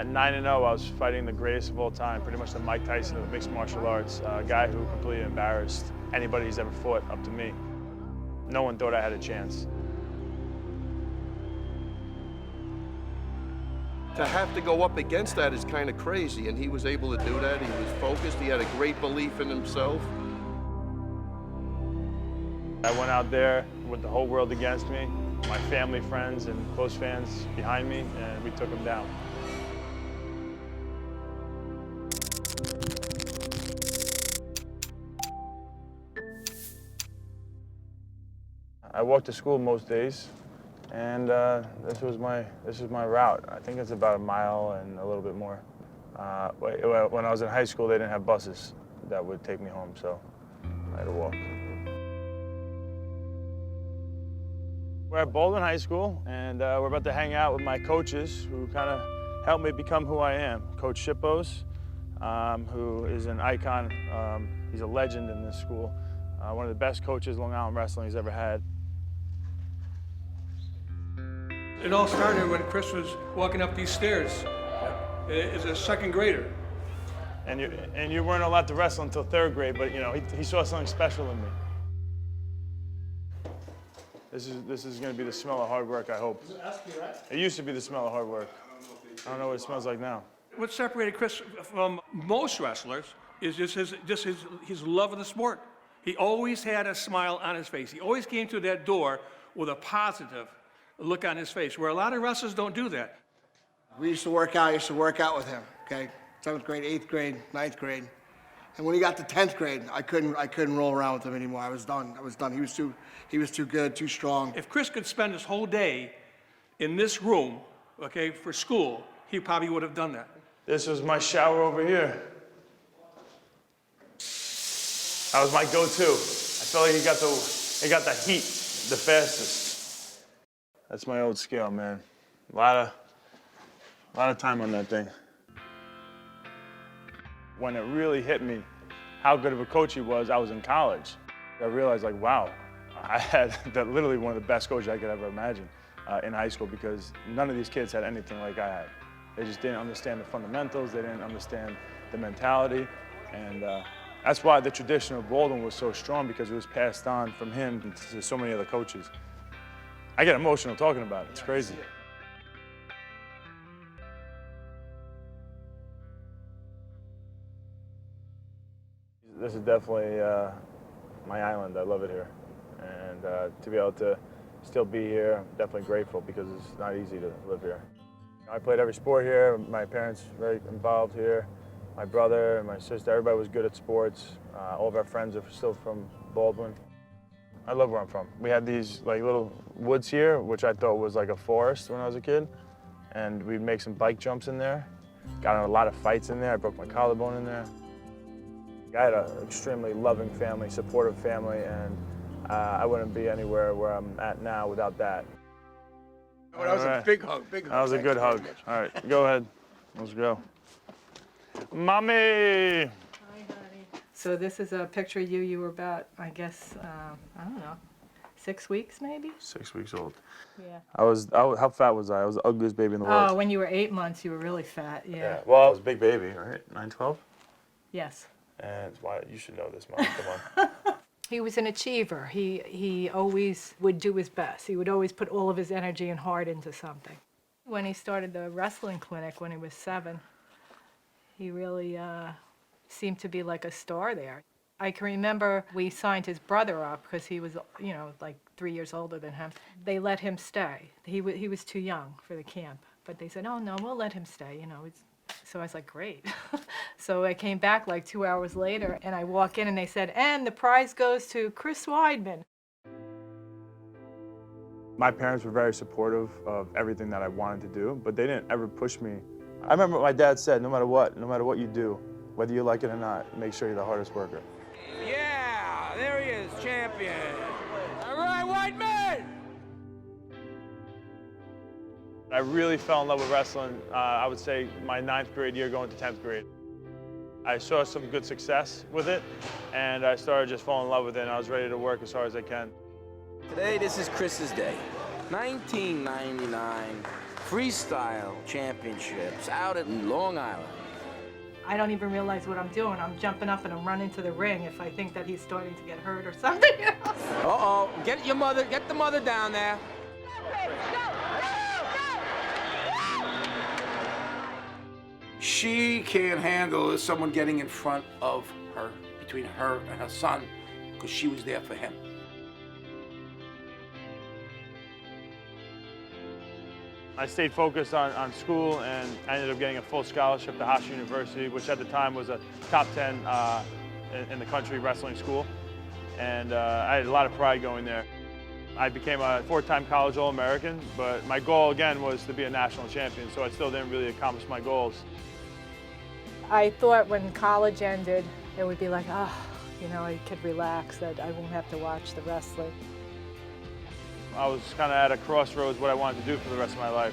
At 9-0, I was fighting the greatest of all time, pretty much the Mike Tyson of mixed martial arts, a guy who completely embarrassed anybody he's ever fought up to me. No one thought I had a chance. To have to go up against that is kind of crazy, and he was able to do that. He was focused. He had a great belief in himself. I went out there with the whole world against me, my family, friends, and close fans behind me, and we took him down. I walked to school most days, and this is my route. I think it's about a mile and a little bit more. When I was in high school, they didn't have buses that would take me home, so I had to walk. We're at Baldwin High School, and we're about to hang out with my coaches who kind of helped me become who I am. Coach Shippos, who is an icon. He's a legend in this school. One of the best coaches Long Island Wrestling has ever had. It all started when Chris was walking up these stairs as a second grader. And you weren't allowed to wrestle until third grade, but you know he saw something special in me. This is going to be the smell of hard work, I hope. It used to be the smell of hard work. I don't know what it smells like now. What separated Chris from most wrestlers is just his love of the sport. He always had a smile on his face. He always came through that door with a positive look on his face, where a lot of wrestlers don't do that. We used to work out. I used to work out with him. Okay, 7th grade, 8th grade, 9th grade, and when he got to 10th grade, I couldn't roll around with him anymore. I was done. He was too good, too strong. If Chris could spend his whole day in this room, okay, for school, he probably would have done that. This was my shower over here. That was my go-to. I felt like he got the heat the fastest. That's my old scale, man. A lot of time on that thing. When it really hit me how good of a coach he was, I was in college. I realized, like, wow, I had literally one of the best coaches I could ever imagine in high school, because none of these kids had anything like I had. They just didn't understand the fundamentals. They didn't understand the mentality. And that's why the tradition of Baldwin was so strong, because it was passed on from him to so many other coaches. I get emotional talking about it. It's crazy. This is definitely my island. I love it here. And to be able to still be here, I'm definitely grateful, because it's not easy to live here. I played every sport here. My parents were very involved here. My brother and my sister, everybody was good at sports. All of our friends are still from Baldwin. I love where I'm from. We had these like little woods here, which I thought was like a forest when I was a kid. And we'd make some bike jumps in there. Got in a lot of fights in there. I broke my collarbone in there. I had an extremely loving family, supportive family, and I wouldn't be anywhere where I'm at now without that. Oh, that was a big hug, big hug. That was a good hug. All right, go ahead. Let's go. Mommy! Hi, honey. So this is a picture of you. You were about, I guess, I don't know, 6 weeks maybe? 6 weeks old. Yeah. How fat was I? I was the ugliest baby in the world. Oh, when you were 8 months, you were really fat, yeah. Well, I was a big baby, right? 9'12"? Yes. And why you should know this, Mom. Come on. He was an achiever. He always would do his best. He would always put all of his energy and heart into something. When he started the wrestling clinic when he was 7, he really seemed to be like a star there. I can remember we signed his brother up because he was, you know, like 3 years older than him. They let him stay. He was too young for the camp, but they said, oh no, we'll let him stay, you know. So I was like, great. So I came back like 2 hours later, and I walk in and they said, and the prize goes to Chris Weidman. My parents were very supportive of everything that I wanted to do, but they didn't ever push me. I remember what my dad said, no matter what you do, whether you like it or not, make sure you're the hardest worker. Yeah, there he is, champion. All right, Weidman! I really fell in love with wrestling, I would say my 9th grade year going to 10th grade. I saw some good success with it, and I started just falling in love with it, and I was ready to work as hard as I can. Today, this is Chris's day. 1999, freestyle championships out in Long Island. I don't even realize what I'm doing. I'm jumping up and I'm running to the ring if I think that he's starting to get hurt or something else. Uh-oh, get the mother down there. She can't handle someone getting in front of her, between her and her son, because she was there for him. I stayed focused on school, and I ended up getting a full scholarship to Hofstra University, which at the time was a top 10 in the country wrestling school. And I had a lot of pride going there. I became a 4-time college All-American, but my goal again was to be a national champion, so I still didn't really accomplish my goals. I thought when college ended, it would be like, oh, you know, I could relax, that I won't have to watch the wrestling. I was kind of at a crossroads what I wanted to do for the rest of my life.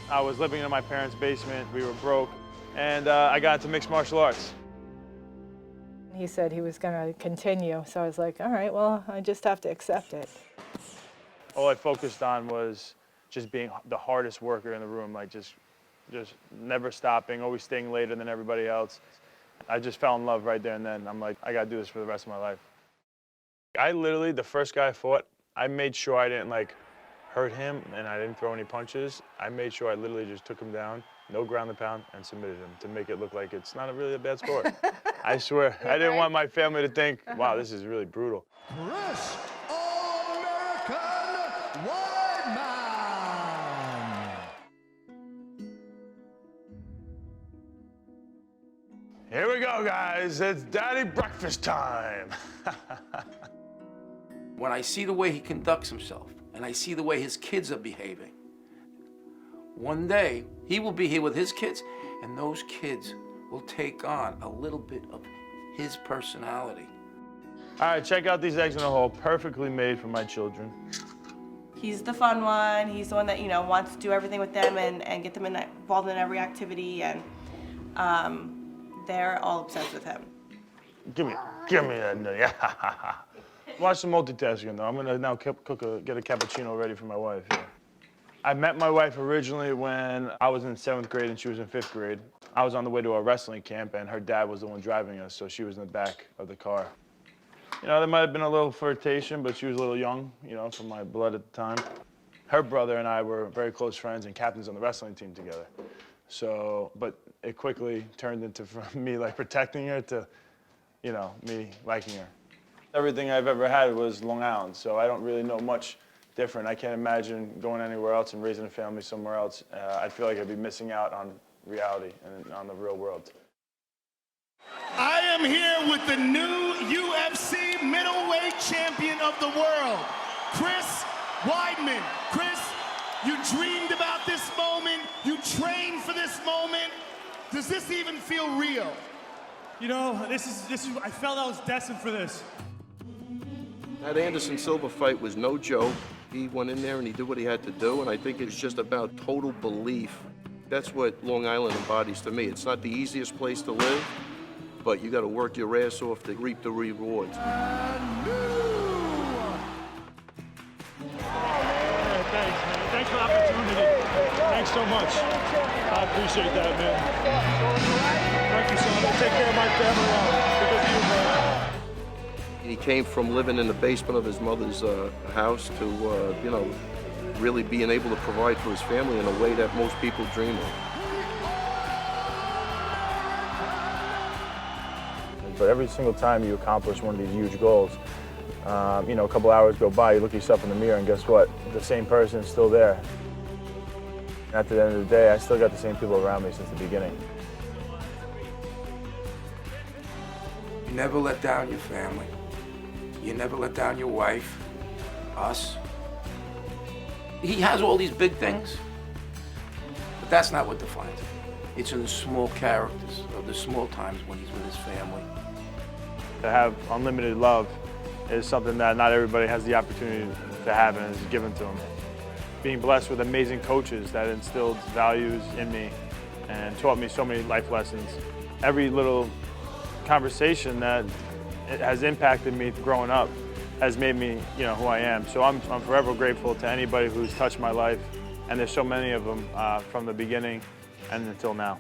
I was living in my parents' basement, we were broke, and I got into mixed martial arts. He said he was going to continue, so I was like, all right, well, I just have to accept it. All I focused on was just being the hardest worker in the room, like just never stopping, always staying later than everybody else. I just fell in love right there and then. I'm like, I gotta do this for the rest of my life. I literally, the first guy I fought, I made sure I didn't like hurt him and I didn't throw any punches. I made sure I literally just took him down, no ground and pound, and submitted him to make it look like it's not really a bad sport. I swear, I didn't want my family to think, wow, this is really brutal. Chris All-American Weidman. Here we go, guys. It's daddy breakfast time. When I see the way he conducts himself, and I see the way his kids are behaving, one day he will be here with his kids, and those kids will take on a little bit of his personality. All right, check out these eggs in a hole, perfectly made for my children. He's the fun one. He's the one that, you know, wants to do everything with them and get them involved in every activity, and they're all obsessed with him. Give me that nutty. Watch some multitasking, though. I'm gonna now get a cappuccino ready for my wife. Yeah. I met my wife originally when I was in 7th grade and she was in 5th grade. I was on the way to a wrestling camp and her dad was the one driving us, so she was in the back of the car. You know, there might have been a little flirtation, but she was a little young, you know, from my blood at the time. Her brother and I were very close friends and captains on the wrestling team together. So, but it quickly turned into from me like protecting her to, you know, me liking her. Everything I've ever had was Long Island, so I don't really know much different. I can't imagine going anywhere else and raising a family somewhere else. I feel like I'd be missing out on reality and on the real world. I am here with the new UFC middleweight champion of the world, Chris Weidman. Chris, you dreamed about this moment. You trained for this moment. Does this even feel real? You know, this is. I felt I was destined for this. That Anderson Silva fight was no joke. He went in there and he did what he had to do, and I think it's just about total belief. That's what Long Island embodies to me. It's not the easiest place to live, but you got to work your ass off to reap the rewards. Thanks, man. Thanks for the opportunity. Thanks so much. I appreciate that, man. Thank you so much. Take care of my family because of you, man. He came from living in the basement of his mother's house to, you know, really being able to provide for his family in a way that most people dream of. But every single time you accomplish one of these huge goals, you know, a couple hours go by, you look yourself in the mirror, and guess what? The same person is still there. And at the end of the day, I still got the same people around me since the beginning. You never let down your family. You never let down your wife, us. He has all these big things, but that's not what defines him. It's in the small characters of the small times when he's with his family. To have unlimited love is something that not everybody has the opportunity to have and is given to them. Being blessed with amazing coaches that instilled values in me and taught me so many life lessons. Every little conversation that it has impacted me growing up has made me, you know, who I am. So I'm forever grateful to anybody who's touched my life and there's so many of them from the beginning and until now.